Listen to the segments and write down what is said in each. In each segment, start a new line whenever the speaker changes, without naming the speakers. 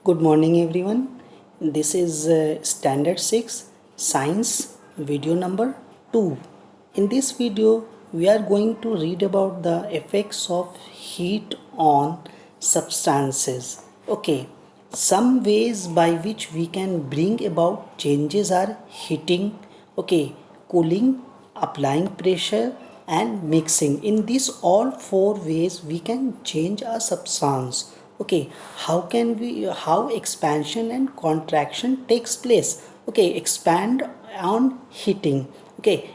Good morning everyone. This is Standard 6 Science video number 2. In this video we are going to read about the effects of heat on substances. Okay, some ways by which we can bring about changes are heating, okay, cooling, applying pressure and mixing. In these all four ways we can change a substance. Okay, how expansion and contraction takes place? Okay, expand on heating. Okay,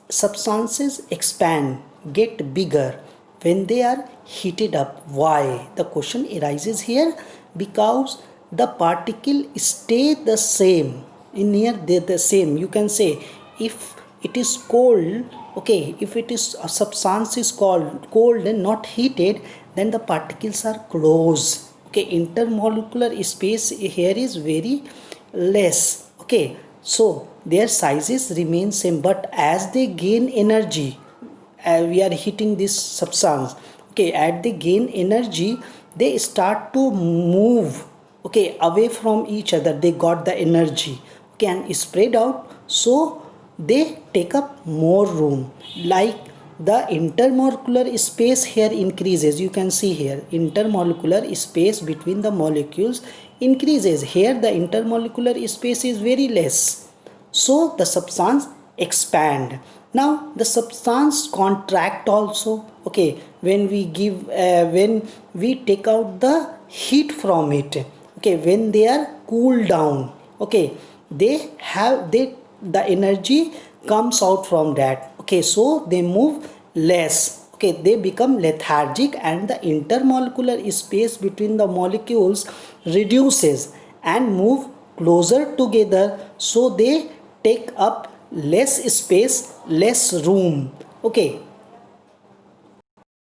substances expand, get bigger when they are heated up. Why? The question arises here because the particle stay the same in near the same. You can say if it is cold, okay, if it is a substance is cold and not heated, then the particles are close. Okay, intermolecular space here is very less. Okay, so their sizes remain same, but as they gain energy, we are heating this substance, okay, at they gain energy they start to move, okay, away from each other. They got the energy, okay, and spread out, so they take up more room. Like the intermolecular space here increases. You can see here intermolecular space between the molecules increases. Here the intermolecular space is very less, so the substance expand. Now the substance contract also, okay, when we give when we take out the heat from it, okay, when they are cooled down, okay, they the energy comes out from that, okay, so they move less, okay, they become lethargic and the intermolecular space between the molecules reduces and move closer together, so they take up less space, less room. Okay,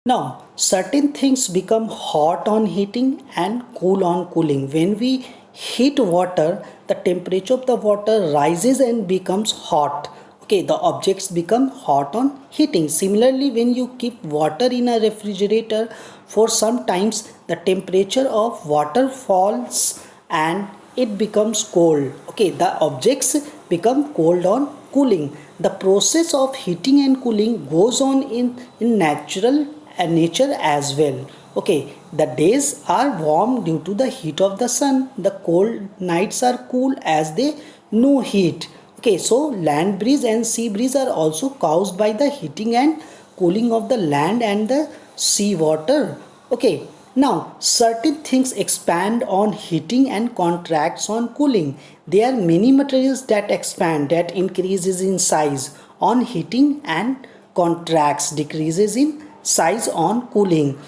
now certain things become hot on heating and cool on cooling. When we heat water, the temperature of the water rises and becomes hot. Okay, the objects become hot on heating. Similarly, when you keep water in a refrigerator for some times, the temperature of water falls and it becomes cold. Okay, the objects become cold on cooling. The process of heating and cooling goes on in natural and nature as well. Okay, the days are warm due to the heat of the sun. The cold nights are cool as they no heat. Okay, so land breeze and sea breeze are also caused by the heating and cooling of the land and the sea water. Okay, now certain things expand on heating and contracts on cooling. There are many materials that expand, that increases in size on heating and contracts, decreases in size on cooling.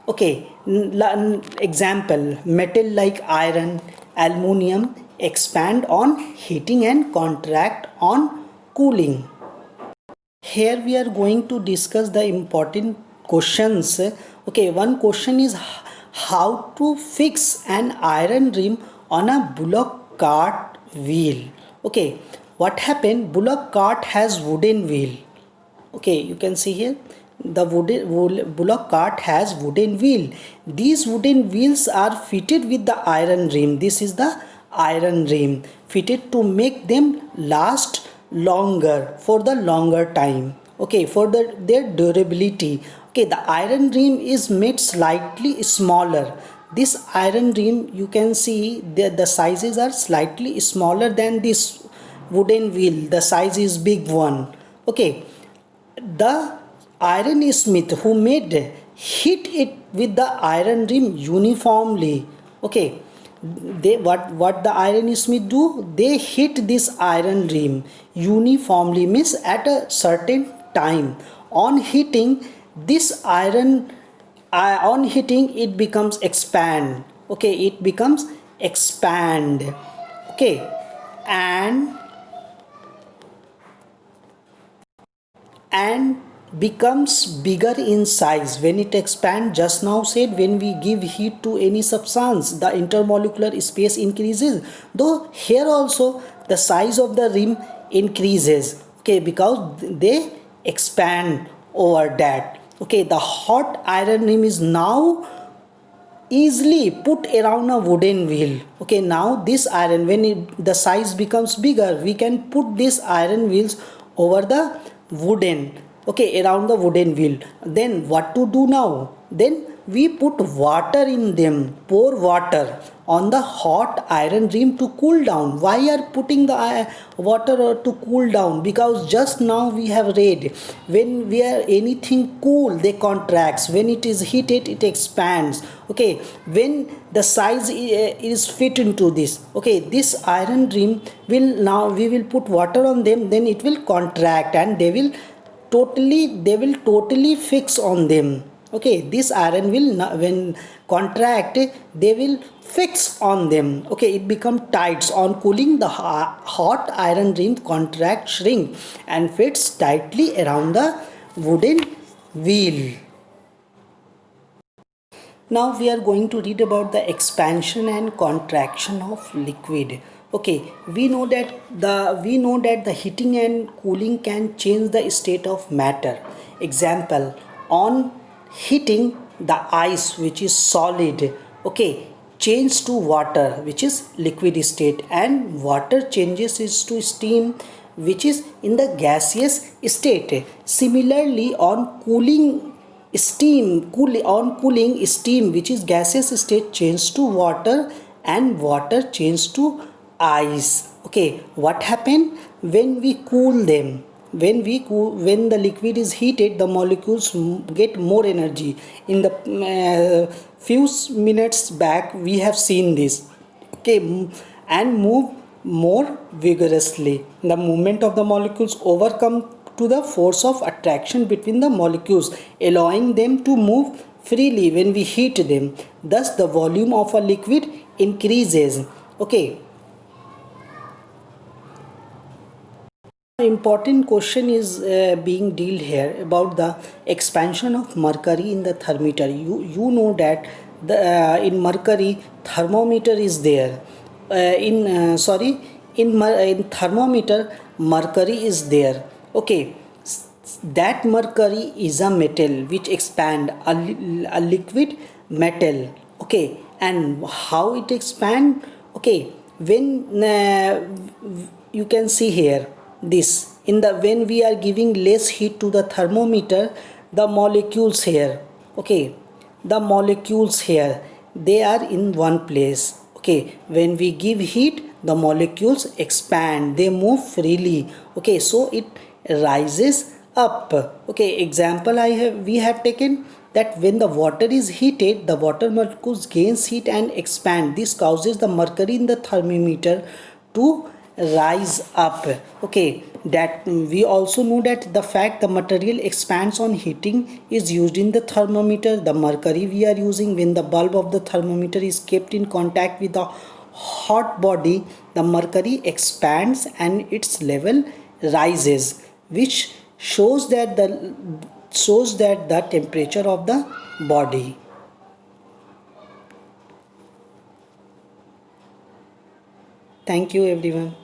Okay, example, metal like iron, aluminium expand on heating and contract on cooling. Here we are going to discuss the important questions. Okay, one question is how to fix an iron rim on a bullock cart wheel. Okay, what happened? Bullock cart has wooden wheel. Okay, you can see here the bullock cart has wooden wheel. These wooden wheels are fitted with the iron rim. This is the iron rim fitted to make them last longer for the longer time. Okay, for their durability. Okay, the iron rim is made slightly smaller. This iron rim, you can see the sizes are slightly smaller than this wooden wheel. The size is big one. Okay, the iron smith who made hit it with the iron rim uniformly. Okay, they what the iron smith do, they hit this iron rim uniformly, means at a certain time. On hitting this iron, on hitting it becomes expand. Okay, it becomes expand. Okay, and and becomes bigger in size when it expands. Just now said, when we give heat to any substance, the intermolecular space increases, though here also the size of the rim increases. Okay, because they expand over that. Okay, the hot iron rim is now easily put around a wooden wheel. Okay, now this iron, when the size becomes bigger, we can put these iron wheels over the wooden, okay, around the wooden wheel. Then what to do now? Then we put water in them, pour water on the hot iron rim to cool down. Why are putting the water to cool down? Because just now we have read, when we are anything cool they contracts, when it is heated it expands. Okay, when the size is fit into this, okay, this iron rim will, now we will put water on them, then it will contract and they will totally fix on them. Okay, this iron will when contract they will fix on them. Okay, it become tight. On cooling, the hot iron rim contract, shrink and fits tightly around the wooden wheel. Now we are going to read about the expansion and contraction of liquid. Okay, we know that the heating and cooling can change the state of matter. Example, on heating, the ice which is solid, okay, change to water which is liquid state, and water changes is to steam which is in the gaseous state. Similarly, on cooling, steam which is gaseous state change to water, and water change to ice. Okay, what happen when we cool them? When the liquid is heated, the molecules get more energy. In the few minutes back we have seen this. Okay, and move more vigorously. The movement of the molecules overcome to the force of attraction between the molecules, allowing them to move freely when we heat them. Thus the volume of a liquid increases. Okay, important question is being dealt here about the expansion of mercury in the thermometer. You know that in mercury thermometer is there. In thermometer mercury is there. Okay, that mercury is a metal which expand a liquid metal. Okay, and how it expand? Okay, when you can see here this, in the when we are giving less heat to the thermometer, the molecules here, okay, the molecules here, they are in one place. Okay, when we give heat, the molecules expand, they move freely. Okay, so it rises up. Okay, example we have taken that when the water is heated, the water molecules gains heat and expand. This causes the mercury in the thermometer to rise up. Okay, that we also know that the fact the material expands on heating is used in the thermometer. The mercury we are using, when the bulb of the thermometer is kept in contact with the hot body, the mercury expands and its level rises, which shows that the temperature of the body. Thank you everyone.